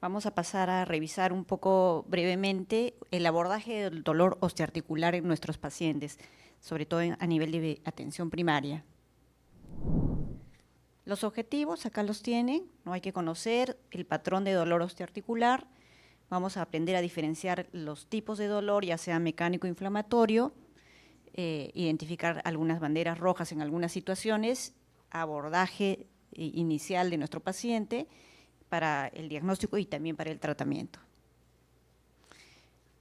Vamos a pasar a revisar un poco brevemente el abordaje del dolor osteoarticular en nuestros pacientes, sobre todo a nivel de atención primaria. Los objetivos, acá los tienen, no hay que conocer el patrón de dolor osteoarticular, vamos a aprender a diferenciar los tipos de dolor, ya sea mecánico o inflamatorio, identificar algunas banderas rojas en algunas situaciones, abordaje inicial de nuestro paciente para el diagnóstico y también para el tratamiento.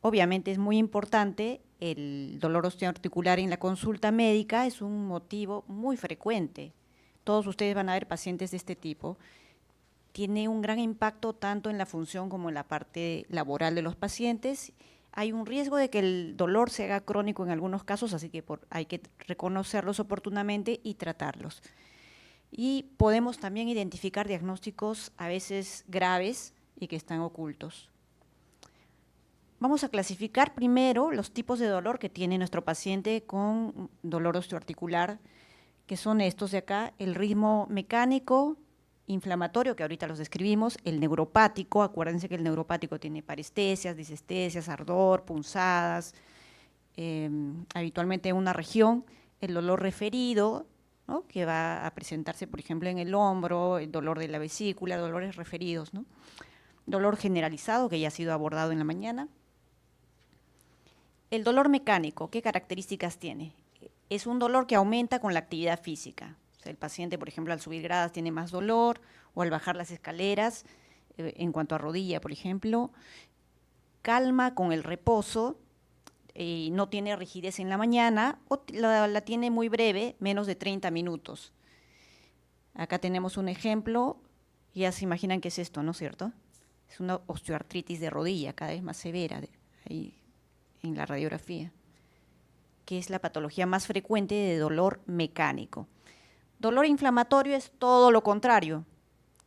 Obviamente es muy importante, el dolor osteoarticular en la consulta médica es un motivo muy frecuente. Todos ustedes van a ver pacientes de este tipo. Tiene un gran impacto tanto en la función como en la parte laboral de los pacientes. Hay un riesgo de que el dolor se haga crónico en algunos casos, así que hay que reconocerlos oportunamente y tratarlos. Y podemos también identificar diagnósticos a veces graves y que están ocultos. Vamos a clasificar primero los tipos de dolor que tiene nuestro paciente con dolor osteoarticular, que son estos de acá: el ritmo mecánico, inflamatorio, que ahorita los describimos, el neuropático. Acuérdense que el neuropático tiene parestesias, disestesias, ardor, punzadas, habitualmente en una región. El dolor referido, ¿no?, que va a presentarse, por ejemplo, en el hombro, el dolor de la vesícula, dolores referidos, ¿no? Dolor generalizado, que ya ha sido abordado en la mañana. El dolor mecánico, ¿qué características tiene? Es un dolor que aumenta con la actividad física. O sea, el paciente, por ejemplo, al subir gradas tiene más dolor, o al bajar las escaleras, en cuanto a rodilla, por ejemplo. Calma con el reposo, no tiene rigidez en la mañana, o la tiene muy breve, menos de 30 minutos. Acá tenemos un ejemplo, ya se imaginan qué es esto, ¿no es cierto? Es una osteoartritis de rodilla, cada vez más severa, ahí en la radiografía, que es la patología más frecuente de dolor mecánico. Dolor inflamatorio es todo lo contrario,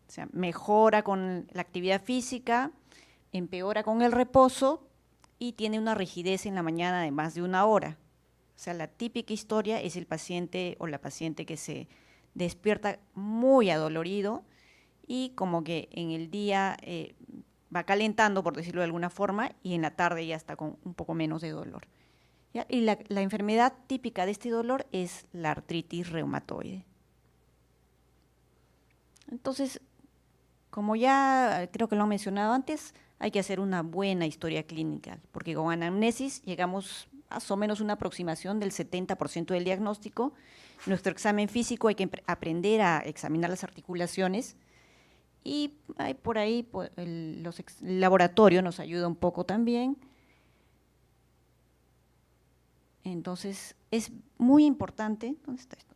o sea, mejora con la actividad física, empeora con el reposo y tiene una rigidez en la mañana de más de 1 hora. O sea, la típica historia es el paciente o la paciente que se despierta muy adolorido y como que en el día va calentando, por decirlo de alguna forma, y en la tarde ya está con un poco menos de dolor. ¿Ya? Y la enfermedad típica de este dolor es la artritis reumatoide. Entonces, como ya creo que lo he mencionado antes, hay que hacer una buena historia clínica, porque con anamnesis llegamos más o menos a una aproximación del 70% del diagnóstico. Nuestro examen físico hay que aprender a examinar las articulaciones, y por ahí el laboratorio nos ayuda un poco también. Entonces, es muy importante. ¿Dónde está esto?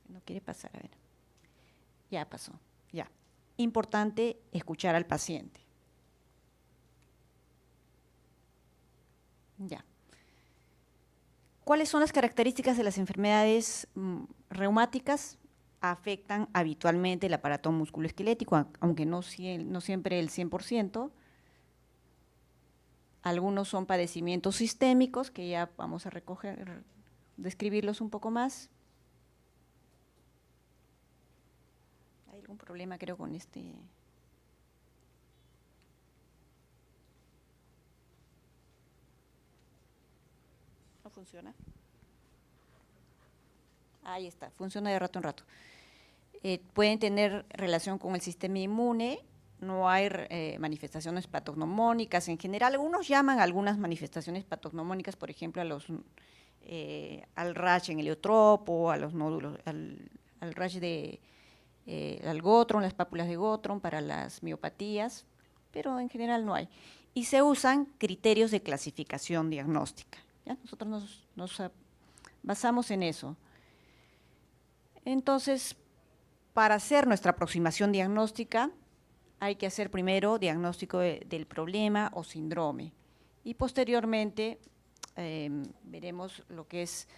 No quiere pasar, a ver. Ya pasó, ya. Importante escuchar al paciente. Ya. ¿Cuáles son las características de las enfermedades reumáticas? Afectan habitualmente el aparato musculoesquelético, aunque no siempre el 100%. Algunos son padecimientos sistémicos, que ya vamos a describirlos un poco más. Hay algún problema, creo, con este. ¿No funciona? Ahí está, funciona de rato en rato. Pueden tener relación con el sistema inmune. No hay manifestaciones patognomónicas en general. Algunos llaman algunas manifestaciones patognomónicas, por ejemplo, al rash en heliotropo, a los nódulos, al rash al Gotron, las pápulas de Gotron para las miopatías, pero en general no hay. Y se usan criterios de clasificación diagnóstica, ¿ya? Nosotros nos basamos en eso. Entonces, para hacer nuestra aproximación diagnóstica, hay que hacer primero diagnóstico del problema o síndrome, y posteriormente veremos lo que es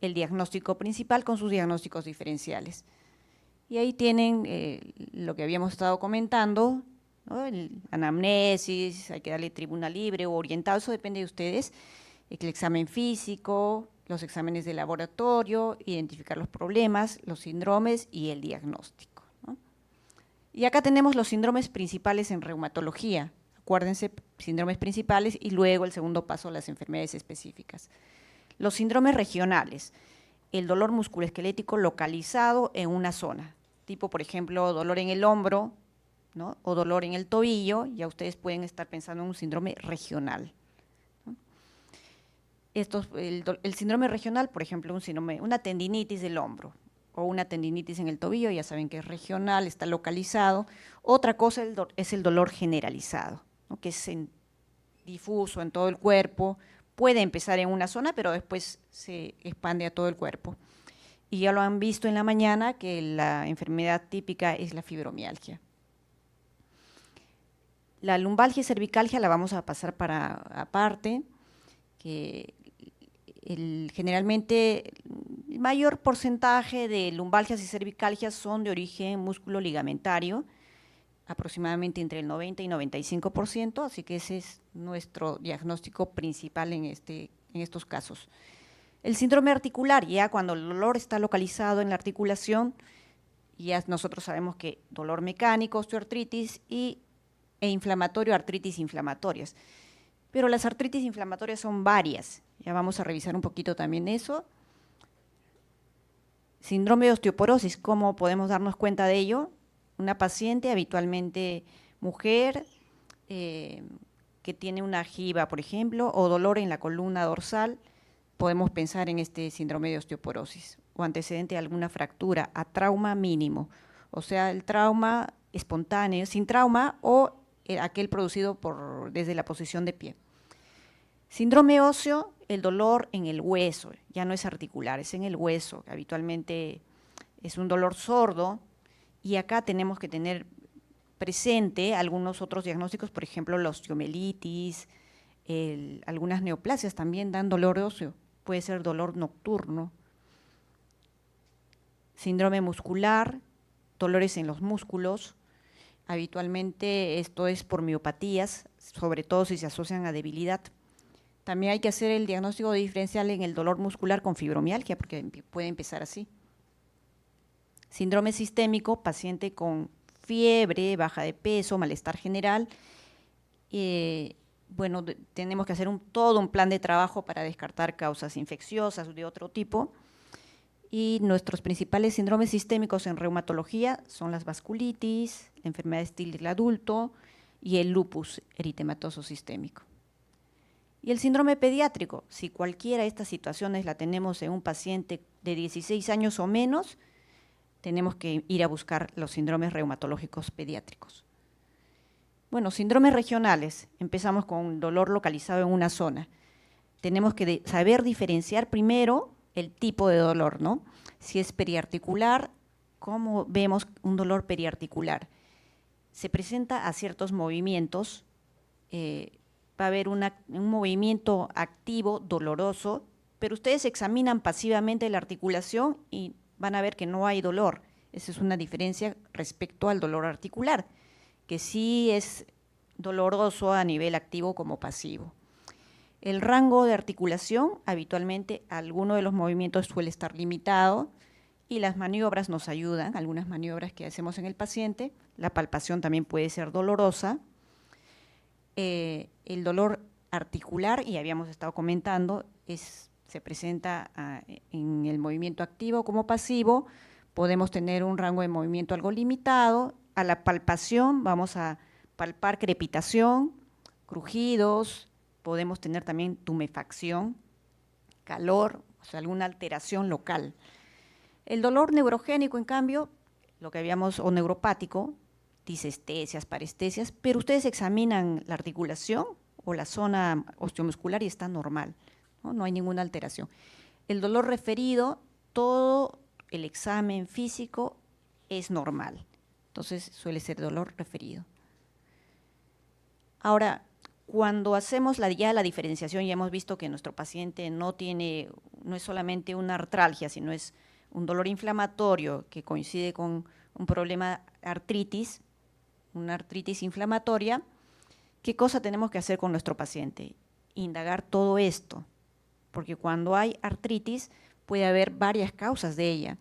el diagnóstico principal con sus diagnósticos diferenciales. Y ahí tienen lo que habíamos estado comentando, ¿no? El anamnesis, hay que darle tribuna libre o orientado, eso depende de ustedes. El examen físico, los exámenes de laboratorio, identificar los problemas, los síndromes y el diagnóstico, ¿no? Y acá tenemos los síndromes principales en reumatología. Acuérdense, síndromes principales y luego el segundo paso, las enfermedades específicas. Los síndromes regionales, el dolor musculoesquelético localizado en una zona, tipo, por ejemplo, dolor en el hombro, ¿no? O dolor en el tobillo, ya ustedes pueden estar pensando en un síndrome regional. El síndrome regional, por ejemplo, una tendinitis del hombro o una tendinitis en el tobillo, ya saben que es regional, está localizado. Otra cosa es el dolor generalizado, ¿no? Que es difuso en todo el cuerpo, puede empezar en una zona, pero después se expande a todo el cuerpo. Y ya lo han visto en la mañana que la enfermedad típica es la fibromialgia. La lumbalgia y cervicalgia la vamos a pasar para aparte, que generalmente el mayor porcentaje de lumbalgias y cervicalgias son de origen músculo-ligamentario, aproximadamente entre el 90 y 95%, así que ese es nuestro diagnóstico principal en estos casos. El síndrome articular, ya cuando el dolor está localizado en la articulación, ya nosotros sabemos que dolor mecánico, osteoartritis e inflamatorio, artritis inflamatorias. Pero las artritis inflamatorias son varias, ya vamos a revisar un poquito también eso. Síndrome de osteoporosis, ¿cómo podemos darnos cuenta de ello? Una paciente, habitualmente mujer, que tiene una jiba, por ejemplo, o dolor en la columna dorsal, podemos pensar en este síndrome de osteoporosis, o antecedente de alguna fractura, a trauma mínimo, o sea, el trauma espontáneo, sin trauma, o aquel producido desde la posición de pie. Síndrome óseo, el dolor en el hueso, ya no es articular, es en el hueso, habitualmente es un dolor sordo, y acá tenemos que tener presente algunos otros diagnósticos, por ejemplo, la osteomielitis, algunas neoplasias también dan dolor óseo, puede ser dolor nocturno. Síndrome muscular, dolores en los músculos, habitualmente esto es por miopatías, sobre todo si se asocian a debilidad. También hay que hacer el diagnóstico diferencial en el dolor muscular con fibromialgia, porque puede empezar así. Síndrome sistémico, paciente con fiebre, baja de peso, malestar general. Bueno, tenemos que hacer todo un plan de trabajo para descartar causas infecciosas de otro tipo. Y nuestros principales síndromes sistémicos en reumatología son las vasculitis, la enfermedad Still del adulto y el lupus eritematoso sistémico. Y el síndrome pediátrico, si cualquiera de estas situaciones la tenemos en un paciente de 16 años o menos, tenemos que ir a buscar los síndromes reumatológicos pediátricos. Bueno, síndromes regionales, empezamos con dolor localizado en una zona. Tenemos que saber diferenciar primero el tipo de dolor, ¿no? Si es periarticular, ¿cómo vemos un dolor periarticular? Se presenta a ciertos movimientos, va a haber un movimiento activo, doloroso, pero ustedes examinan pasivamente la articulación y van a ver que no hay dolor. Esa es una diferencia respecto al dolor articular, que sí es doloroso a nivel activo como pasivo. El rango de articulación, habitualmente alguno de los movimientos suele estar limitado y las maniobras nos ayudan, algunas maniobras que hacemos en el paciente. La palpación también puede ser dolorosa. El dolor articular, y habíamos estado comentando, se presenta en el movimiento activo como pasivo. Podemos tener un rango de movimiento algo limitado. A la palpación vamos a palpar crepitación, crujidos, podemos tener también tumefacción, calor, o sea, alguna alteración local. El dolor neurogénico, en cambio, lo que habíamos, o neuropático, disestesias, parestesias, pero ustedes examinan la articulación o la zona osteomuscular y está normal, ¿no? No hay ninguna alteración. El dolor referido, todo el examen físico es normal, entonces suele ser dolor referido. Ahora, cuando hacemos ya la diferenciación, ya hemos visto que nuestro paciente no es solamente una artralgia, sino es un dolor inflamatorio que coincide con un problema artritis, una artritis inflamatoria. ¿Qué cosa tenemos que hacer con nuestro paciente? Indagar todo esto, porque cuando hay artritis puede haber varias causas de ella.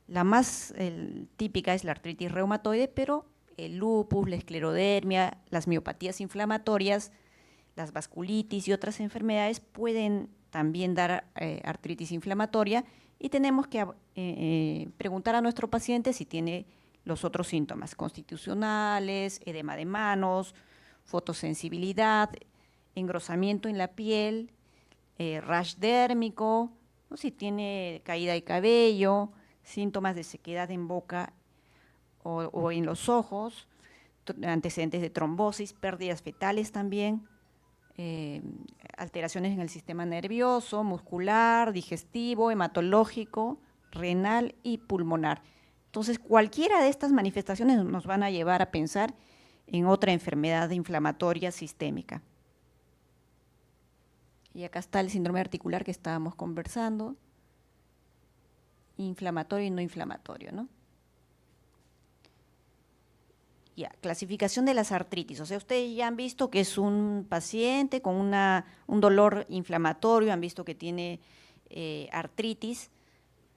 La más típica es la artritis reumatoide, pero el lupus, la esclerodermia, las miopatías inflamatorias, las vasculitis y otras enfermedades pueden también dar artritis inflamatoria, y tenemos que preguntar a nuestro paciente si tiene los otros síntomas constitucionales, edema de manos, fotosensibilidad, engrosamiento en la piel, rash dérmico, ¿no? Si tiene caída de cabello, síntomas de sequedad en boca o en los ojos, antecedentes de trombosis, pérdidas fetales también, alteraciones en el sistema nervioso, muscular, digestivo, hematológico, renal y pulmonar. Entonces, cualquiera de estas manifestaciones nos van a llevar a pensar en otra enfermedad inflamatoria sistémica. Y acá está el síndrome articular que estábamos conversando, inflamatorio y no inflamatorio, ¿no? Ya, clasificación de las artritis. O sea, ustedes ya han visto que es un paciente con un dolor inflamatorio, han visto que tiene artritis.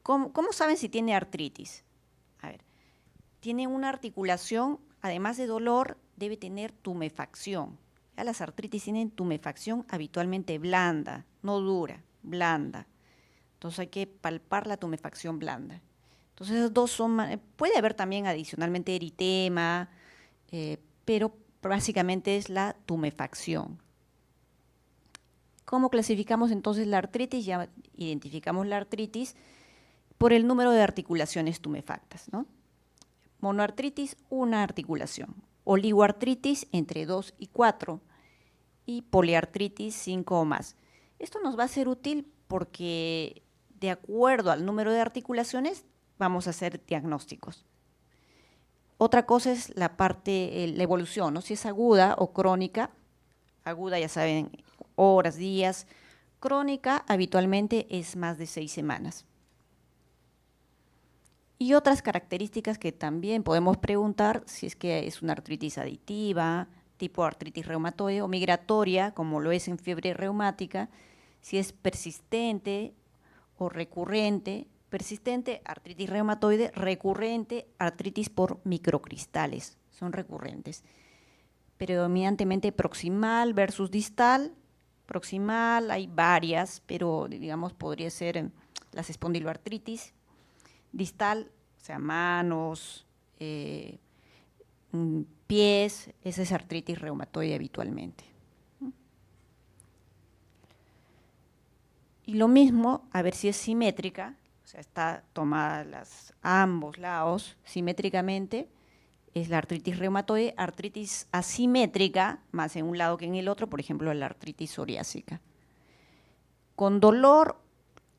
¿Cómo saben si tiene artritis? A ver, tiene una articulación, además de dolor, debe tener tumefacción. Ya las artritis tienen tumefacción habitualmente blanda, no dura, blanda. Entonces hay que palpar la tumefacción blanda. Entonces esos dos son, puede haber también adicionalmente eritema, pero básicamente es la tumefacción. ¿Cómo clasificamos entonces la artritis? Ya identificamos la artritis por el número de articulaciones tumefactas, ¿no? Monoartritis, una articulación. Oligoartritis, entre 2 y 4. Y poliartritis, 5 o más. Esto nos va a ser útil porque de acuerdo al número de articulaciones vamos a hacer diagnósticos. Otra cosa es la parte, la evolución, ¿no? Si es aguda o crónica. Aguda, ya saben, horas, días. Crónica habitualmente es más de 6 semanas. Y otras características que también podemos preguntar si es que es una artritis aditiva, tipo artritis reumatoide, o migratoria, como lo es en fiebre reumática, si es persistente o recurrente. Persistente, artritis reumatoide; recurrente, artritis por microcristales, son recurrentes. Predominantemente proximal versus distal. Proximal hay varias, pero digamos podría ser las espondiloartritis. Distal, o sea, manos, pies, esa es artritis reumatoide habitualmente. Y lo mismo, a ver si es simétrica, o sea, está tomada ambos lados simétricamente, es la artritis reumatoide. Artritis asimétrica, más en un lado que en el otro, por ejemplo, la artritis psoriásica. Con dolor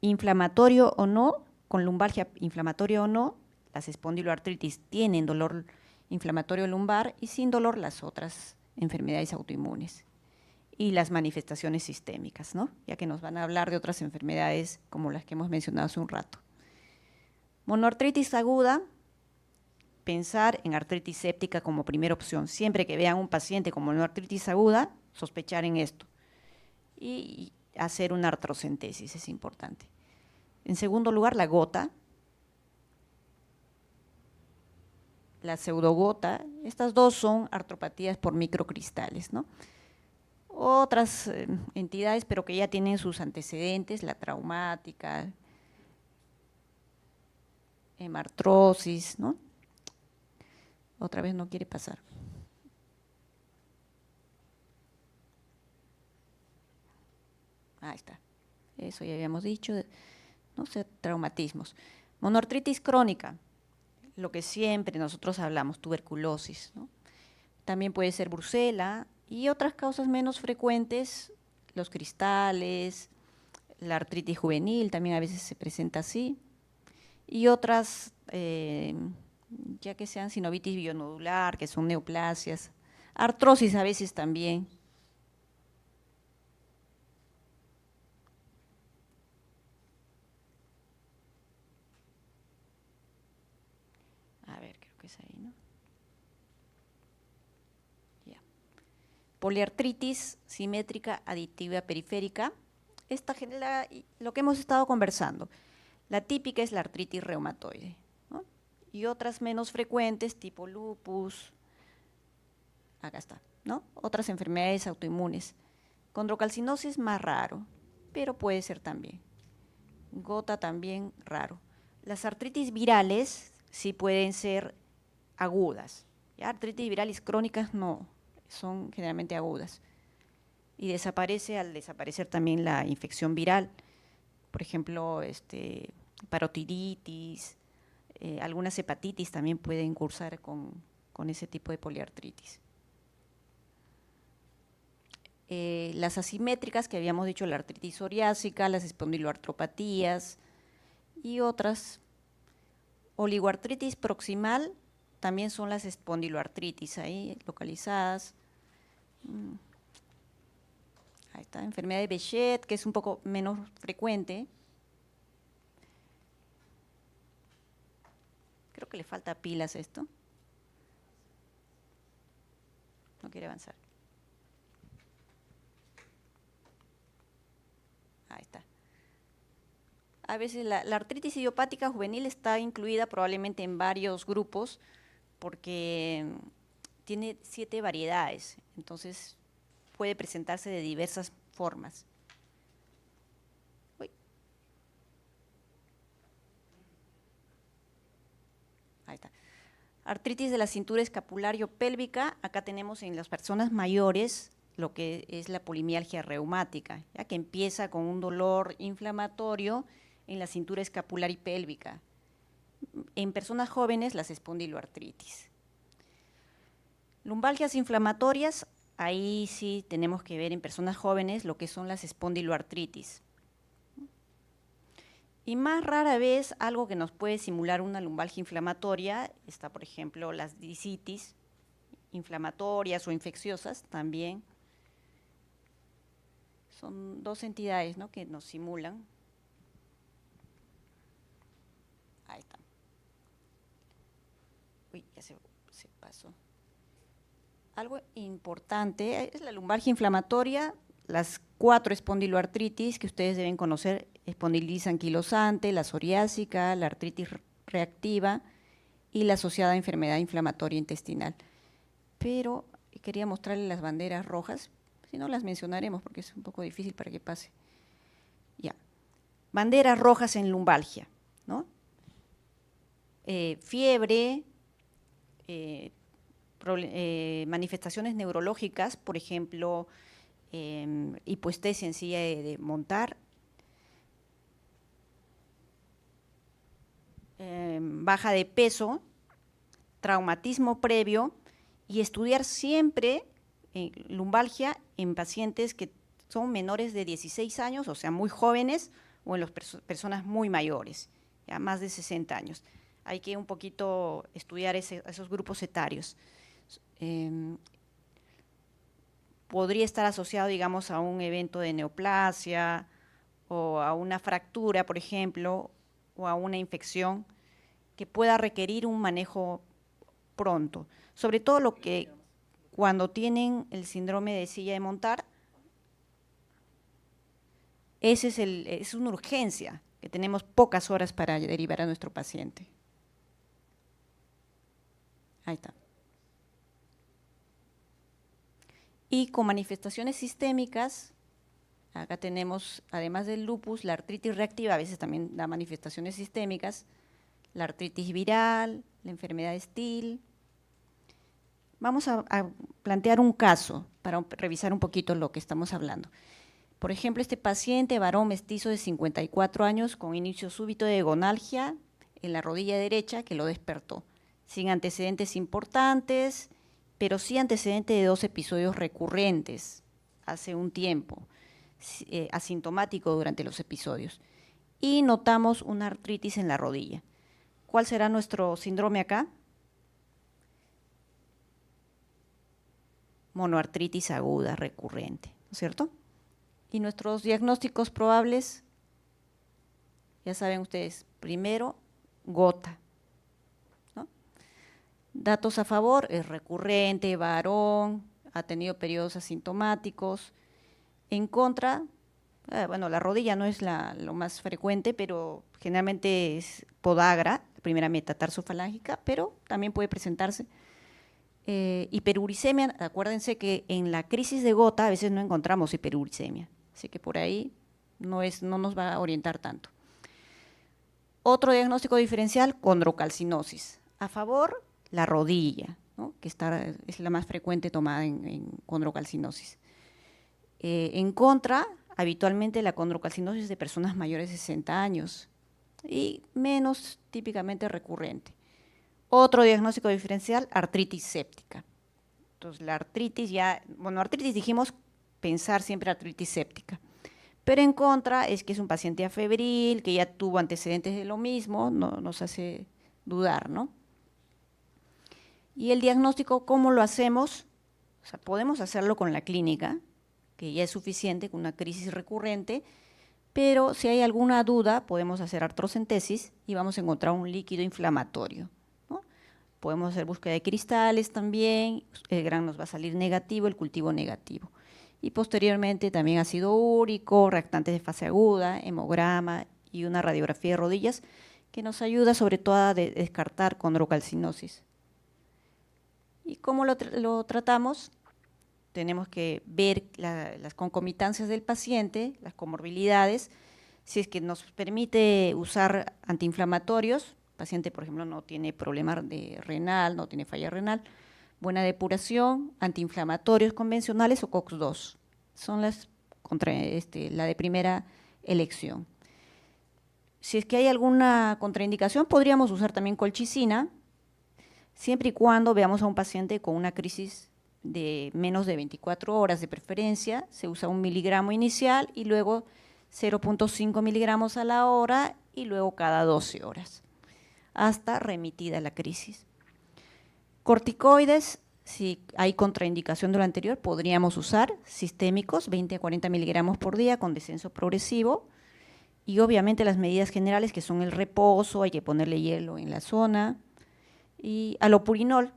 inflamatorio o no, con lumbalgia inflamatoria o no, las espondiloartritis tienen dolor inflamatorio lumbar, y sin dolor las otras enfermedades autoinmunes. Y las manifestaciones sistémicas, ¿no? Ya que nos van a hablar de otras enfermedades como las que hemos mencionado hace un rato. Monoartritis aguda, pensar en artritis séptica como primera opción. Siempre que vean un paciente con monoartritis aguda, sospechar en esto. Y hacer una artrocentesis, es importante. En segundo lugar, la gota, la pseudogota. Estas dos son artropatías por microcristales, ¿no? Otras entidades, pero que ya tienen sus antecedentes, la traumática, hemartrosis, ¿no? Otra vez no quiere pasar. Ahí está. Eso ya habíamos dicho, no sé, traumatismos. Monoartritis crónica, lo que siempre nosotros hablamos, tuberculosis, ¿no? También puede ser brucela, y otras causas menos frecuentes, los cristales, la artritis juvenil también a veces se presenta así, y otras, ya que sean sinovitis bionodular, que son neoplasias, artrosis a veces también. A ver, creo que es ahí, ¿no? Ya. Poliartritis simétrica aditiva periférica, lo que hemos estado conversando. La típica es la artritis reumatoide, ¿no? Y otras menos frecuentes, tipo lupus, acá está, ¿no? Otras enfermedades autoinmunes. Condrocalcinosis más raro, pero puede ser también. Gota también raro. Las artritis virales sí pueden ser agudas. ¿Ya? Artritis virales crónicas no, son generalmente agudas. Y desaparece al desaparecer también la infección viral. Por ejemplo, parotiditis, algunas hepatitis también pueden cursar con ese tipo de poliartritis. Las asimétricas que habíamos dicho, la artritis psoriásica, las espondiloartropatías y otras. Oligoartritis proximal también son las espondiloartritis ahí localizadas. Ahí está, enfermedad de Behçet, que es un poco menos frecuente. Creo que le falta pilas a esto. No quiere avanzar. Ahí está. A veces la artritis idiopática juvenil está incluida probablemente en varios grupos porque tiene 7 variedades, entonces puede presentarse de diversas formas. Uy. Ahí está. Artritis de la cintura escapulario-pélvica, acá tenemos en las personas mayores lo que es la polimialgia reumática, ya que empieza con un dolor inflamatorio en la cintura escapular y pélvica. En personas jóvenes, las espondiloartritis. Lumbalgias inflamatorias, ahí sí tenemos que ver en personas jóvenes lo que son las espondiloartritis. Y más rara vez, algo que nos puede simular una lumbalgia inflamatoria, está por ejemplo las discitis inflamatorias o infecciosas también. Son 2 entidades, ¿no?, que nos simulan. Ahí está. Uy, ya se pasó. Algo importante es la lumbalgia inflamatoria, las 4 espondiloartritis que ustedes deben conocer: espondilitis anquilosante, la psoriásica, la artritis reactiva y la asociada enfermedad inflamatoria intestinal. Pero quería mostrarles las banderas rojas, si no las mencionaremos porque es un poco difícil para que pase. Ya. Banderas rojas en lumbalgia, ¿no? Fiebre, manifestaciones neurológicas, por ejemplo, hipoestesia en silla de montar, baja de peso, traumatismo previo, y estudiar siempre lumbalgia en pacientes que son menores de 16 años, o sea, muy jóvenes, o en las personas muy mayores, ya más de 60 años. Hay que un poquito estudiar esos grupos etarios. Podría estar asociado, digamos, a un evento de neoplasia o a una fractura, por ejemplo, o a una infección que pueda requerir un manejo pronto. Sobre todo lo que cuando tienen el síndrome de silla de montar, es una urgencia, que tenemos pocas horas para derivar a nuestro paciente. Ahí está. Y con manifestaciones sistémicas, acá tenemos, además del lupus, la artritis reactiva, a veces también da manifestaciones sistémicas, la artritis viral, la enfermedad de Still. Vamos a plantear un caso para revisar un poquito lo que estamos hablando. Por ejemplo, este paciente, varón mestizo de 54 años, con inicio súbito de gonalgia en la rodilla derecha, que lo despertó, sin antecedentes importantes, pero sí antecedente de 2 episodios recurrentes hace un tiempo, asintomático durante los episodios. Y notamos una artritis en la rodilla. ¿Cuál será nuestro síndrome acá? Monoartritis aguda recurrente, ¿no es cierto? Y nuestros diagnósticos probables, ya saben ustedes, primero, gota, ¿no? Datos a favor: es recurrente, varón, ha tenido periodos asintomáticos. En contra, Bueno, la rodilla no es lo más frecuente, pero generalmente es podagra, primera metatarsofalágica, pero también puede presentarse. Hiperuricemia, acuérdense que en la crisis de gota a veces no encontramos hiperuricemia, así que por ahí no nos va a orientar tanto. Otro diagnóstico diferencial, condrocalcinosis. A favor, la rodilla, ¿no? Que es la más frecuente tomada en condrocalcinosis. En contra, habitualmente la condrocalcinosis de personas mayores de 60 años y menos típicamente recurrente. Otro diagnóstico diferencial, artritis séptica. Entonces, la artritis artritis dijimos pensar siempre artritis séptica. Pero en contra es que es un paciente afebril, que ya tuvo antecedentes de lo mismo, nos hace dudar, ¿no? Y el diagnóstico, ¿cómo lo hacemos? O sea, podemos hacerlo con la clínica, que ya es suficiente, con una crisis recurrente, pero si hay alguna duda, podemos hacer artrocentesis y vamos a encontrar un líquido inflamatorio, ¿no? Podemos hacer búsqueda de cristales también, el gran nos va a salir negativo, el cultivo negativo. Y posteriormente también ácido úrico, reactantes de fase aguda, hemograma y una radiografía de rodillas que nos ayuda sobre todo a descartar condrocalcinosis. ¿Y cómo lo tratamos? Tenemos que ver las concomitancias del paciente, las comorbilidades, si es que nos permite usar antiinflamatorios, el paciente por ejemplo no tiene problema renal, no tiene falla renal, buena depuración, antiinflamatorios convencionales o COX-2, son la de primera elección. Si es que hay alguna contraindicación, podríamos usar también colchicina, siempre y cuando veamos a un paciente con una crisis de menos de 24 horas de preferencia, se usa 1 miligramo inicial y luego 0.5 miligramos a la hora y luego cada 12 horas, hasta remitida la crisis. Corticoides, si hay contraindicación de lo anterior, podríamos usar sistémicos, 20 a 40 miligramos por día con descenso progresivo, y obviamente las medidas generales que son el reposo, hay que ponerle hielo en la zona, y alopurinol,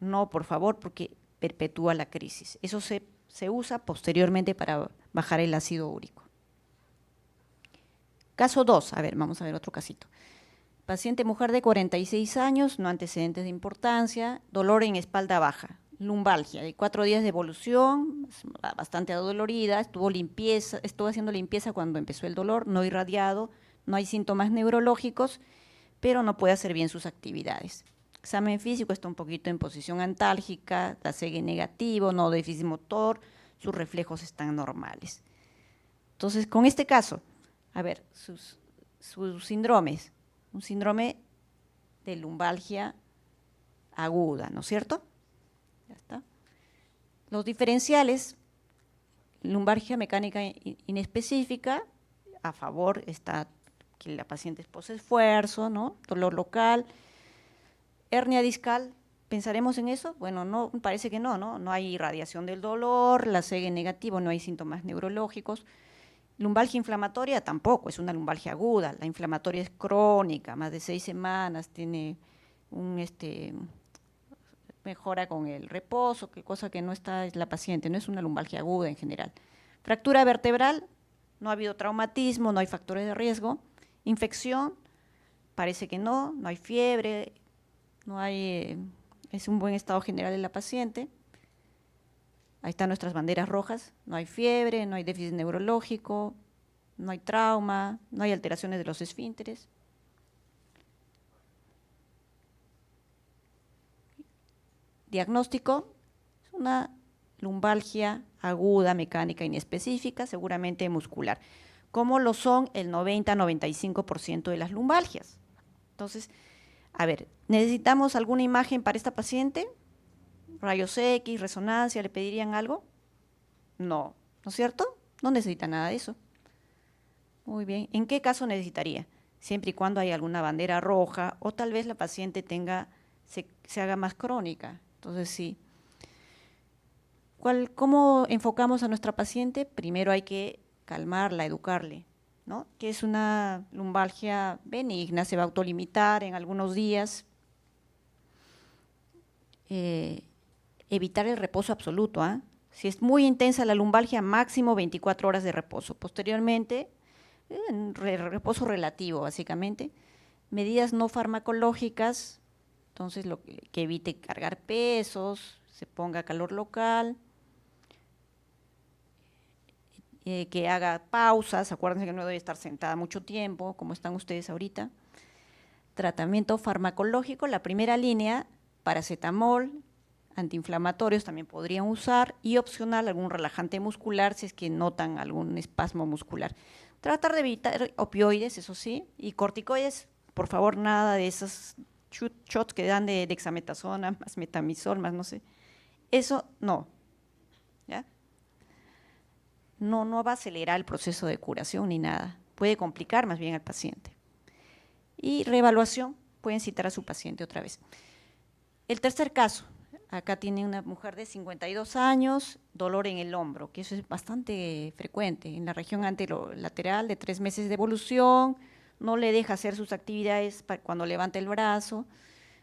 no por favor, porque perpetúa la crisis. Eso se usa posteriormente para bajar el ácido úrico. Caso 2, vamos a ver otro casito. Paciente mujer de 46 años, no antecedentes de importancia, dolor en espalda baja, lumbalgia, de 4 días de evolución, bastante adolorida, estuvo haciendo limpieza cuando empezó el dolor, no irradiado, no hay síntomas neurológicos, pero no puede hacer bien sus actividades. Examen físico, está un poquito en posición antálgica, la CG negativo, no déficit motor, sus reflejos están normales. Entonces, con este caso, sus síndromes, un síndrome de lumbalgia aguda, ¿no es cierto? Ya está. Los diferenciales, lumbalgia mecánica inespecífica, a favor está que la paciente es post-esfuerzo, ¿no? Dolor local. Hernia discal, ¿pensaremos en eso? Bueno, no, parece que no hay irradiación del dolor, la CG negativo, no hay síntomas neurológicos. Lumbalgia inflamatoria tampoco, es una lumbalgia aguda, la inflamatoria es crónica, más de 6 semanas, tiene mejora con el reposo, cosa que no está es la paciente, no es una lumbalgia aguda en general. Fractura vertebral, no ha habido traumatismo, no hay factores de riesgo. Infección, parece que no hay fiebre, es un buen estado general de la paciente. Ahí están nuestras banderas rojas, no hay fiebre, no hay déficit neurológico, no hay trauma, no hay alteraciones de los esfínteres. Diagnóstico, es una lumbalgia aguda, mecánica inespecífica, seguramente muscular, como lo son el 90-95% de las lumbalgias. Entonces, ¿necesitamos alguna imagen para esta paciente? ¿Rayos X, resonancia, le pedirían algo? No, ¿no es cierto? No necesita nada de eso. Muy bien, ¿en qué caso necesitaría? Siempre y cuando hay alguna bandera roja o tal vez la paciente se haga más crónica. Entonces, sí. ¿Cómo enfocamos a nuestra paciente? Primero hay que calmarla, educarle, ¿no? Que es una lumbalgia benigna, se va a autolimitar en algunos días. Evitar el reposo absoluto, Si es muy intensa la lumbalgia, máximo 24 horas de reposo. Posteriormente, reposo relativo, básicamente. Medidas no farmacológicas, entonces que evite cargar pesos, se ponga calor local, que haga pausas, acuérdense que no debe estar sentada mucho tiempo, como están ustedes ahorita. Tratamiento farmacológico, la primera línea, paracetamol, antiinflamatorios también podrían usar, y opcional algún relajante muscular si es que notan algún espasmo muscular. Tratar de evitar opioides, eso sí, y corticoides, por favor, nada de esos shots que dan de dexametasona, más metamizol, más no sé. Eso no, ¿ya? No va a acelerar el proceso de curación ni nada. Puede complicar más bien al paciente. Y reevaluación, pueden citar a su paciente otra vez. El tercer caso, acá tiene una mujer de 52 años, dolor en el hombro, que eso es bastante frecuente, en la región anterolateral de 3 meses de evolución, no le deja hacer sus actividades cuando levanta el brazo,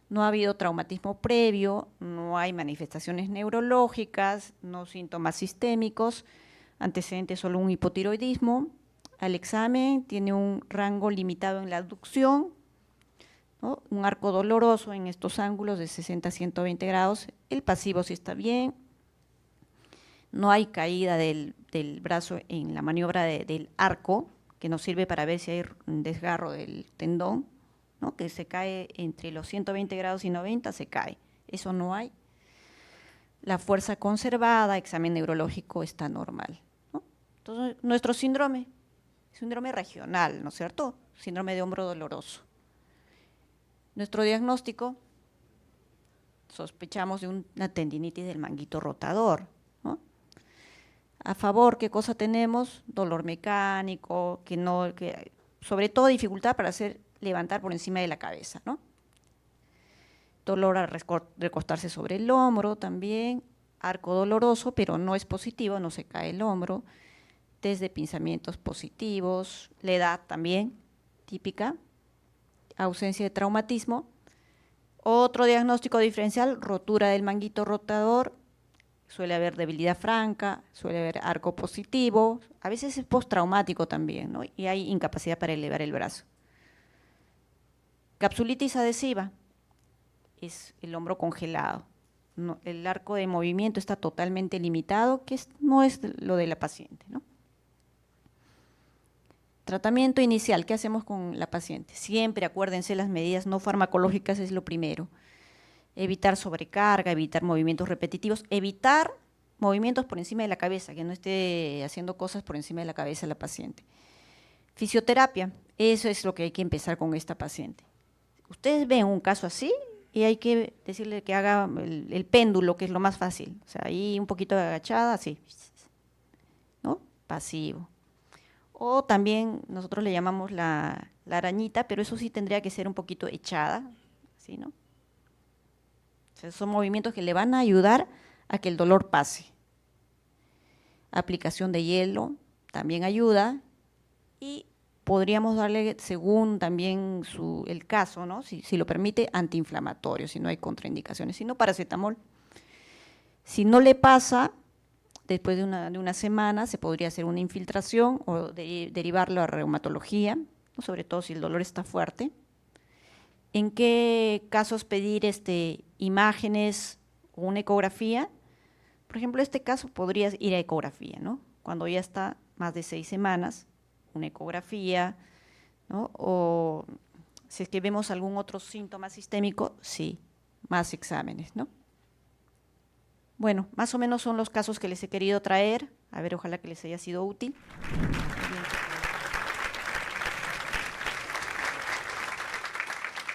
no ha habido traumatismo previo, no hay manifestaciones neurológicas, no síntomas sistémicos, antecedentes solo un hipotiroidismo. Al examen tiene un rango limitado en la abducción, ¿no? Un arco doloroso en estos ángulos de 60 a 120 grados, el pasivo sí está bien, no hay caída del brazo en la maniobra del arco, que nos sirve para ver si hay un desgarro del tendón, ¿no? Que se cae entre los 120 grados y 90, se cae, eso no hay. La fuerza conservada, examen neurológico está normal, ¿no? Entonces, nuestro síndrome regional, ¿no es cierto? Síndrome de hombro doloroso. Nuestro diagnóstico, sospechamos de una tendinitis del manguito rotador, ¿no? A favor, ¿qué cosa tenemos? Dolor mecánico, que sobre todo dificultad para levantar por encima de la cabeza, ¿no? Dolor al recostarse sobre el hombro también, arco doloroso, pero no es positivo, no se cae el hombro, test de pinzamientos positivos, la edad también, típica, ausencia de traumatismo. Otro diagnóstico diferencial, rotura del manguito rotador, suele haber debilidad franca, suele haber arco positivo, a veces es postraumático también, ¿no? Y hay incapacidad para elevar el brazo. Capsulitis adhesiva, es el hombro congelado, no, el arco de movimiento está totalmente limitado, que no es lo de la paciente, ¿no? Tratamiento inicial, ¿qué hacemos con la paciente? Siempre acuérdense, las medidas no farmacológicas es lo primero. Evitar sobrecarga, evitar movimientos repetitivos, evitar movimientos por encima de la cabeza, que no esté haciendo cosas por encima de la cabeza la paciente. Fisioterapia, eso es lo que hay que empezar con esta paciente. Ustedes ven un caso así y hay que decirle que haga el péndulo, que es lo más fácil. O sea, ahí un poquito agachada, así, ¿no? Pasivo. O también nosotros le llamamos la arañita, pero eso sí tendría que ser un poquito echada, ¿sí, no? O sea, son movimientos que le van a ayudar a que el dolor pase. Aplicación de hielo también ayuda, y podríamos darle, según también el caso, ¿no? Si lo permite, antiinflamatorio, si no hay contraindicaciones, si no, paracetamol. Si no le pasa, después de una semana se podría hacer una infiltración o derivarlo a reumatología, ¿no? Sobre todo si el dolor está fuerte. ¿En qué casos pedir imágenes o una ecografía? Por ejemplo, este caso podría ir a ecografía, ¿no? Cuando ya está más de 6 semanas, una ecografía, ¿no? O si es que vemos algún otro síntoma sistémico, sí, más exámenes, ¿no? Bueno, más o menos son los casos que les he querido traer. A ver, ojalá que les haya sido útil. Bien.